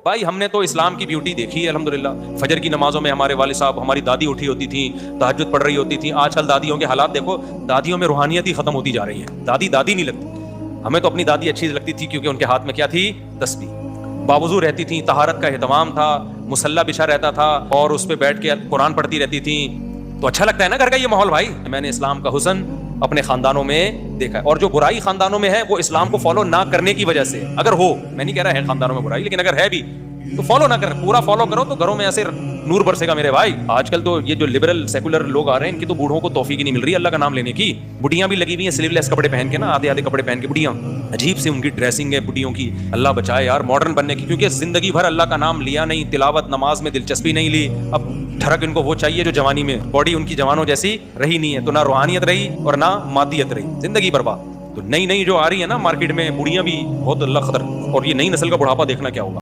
भाई हमने तो इस्लाम की ब्यूटी देखी है अल्हम्दुलिल्लाह। फजर की नमाजों में हमारे वालिद साहब, हमारी दादी उठी होती थी, तहज्जुद पढ़ रही होती थी। आजकल दादियों के हालात देखो, दादियों में रूहानियत ही खत्म होती जा रही है। दादी दादी नहीं लगती। हमें तो अपनी दादी अच्छी लगती थी क्योंकि उनके हाथ में क्या थी? तस्बीह। बावजू रहती थी, तहारत का एहतमाम था, मुसल्ला बिछा रहता था और उस पर बैठ के कुरान पढ़ती रहती थी। तो अच्छा लगता है ना घर का ये माहौल। भाई मैंने इस्लाम का हुस्न अपने खानदानों में देखा है। और जो बुराई खानदानों में है वो इस्लाम को फॉलो ना करने की वजह से, अगर हो, मैं नहीं कह रहा है खानदानों में बुराई, लेकिन अगर है भी तो फॉलो ना करें, पूरा फॉलो करो तो घरों में ऐसे नूर बरसेगा मेरे भाई। आजकल तो ये जो लिबरल सेकुलर लोग आ रहे हैं, इनकी तो बूढ़ों को तौफीक ही नहीं मिल रही अल्लाह का नाम लेने की। बुढ़ियां भी लगी हुई हैं स्लीवलेस कपड़े पहन के ना, आधे आधे कपड़े पहन के बुढ़ियां, अजीब सी उनकी ड्रेसिंग है बुढ़ियों की। अल्लाह बचाए यार मॉडर्न बनने की, क्योंकि जिंदगी भर अल्लाह का नाम लिया नहीं, तिलावत नमाज में दिलचस्पी नहीं ली। अब ठरक इनको वो चाहिए जो जवानी में, बॉडी उनकी जवानों जैसी रही नहीं है, तो ना रूहानियत रही और ना मादियत रही, जिंदगी बर्बाद। तो नई नई जो आ रही है ना मार्केट में बुढ़ियां भी बहुत अल्लाह खतर, और ये नई नस्ल का बुढ़ापा देखना क्या होगा।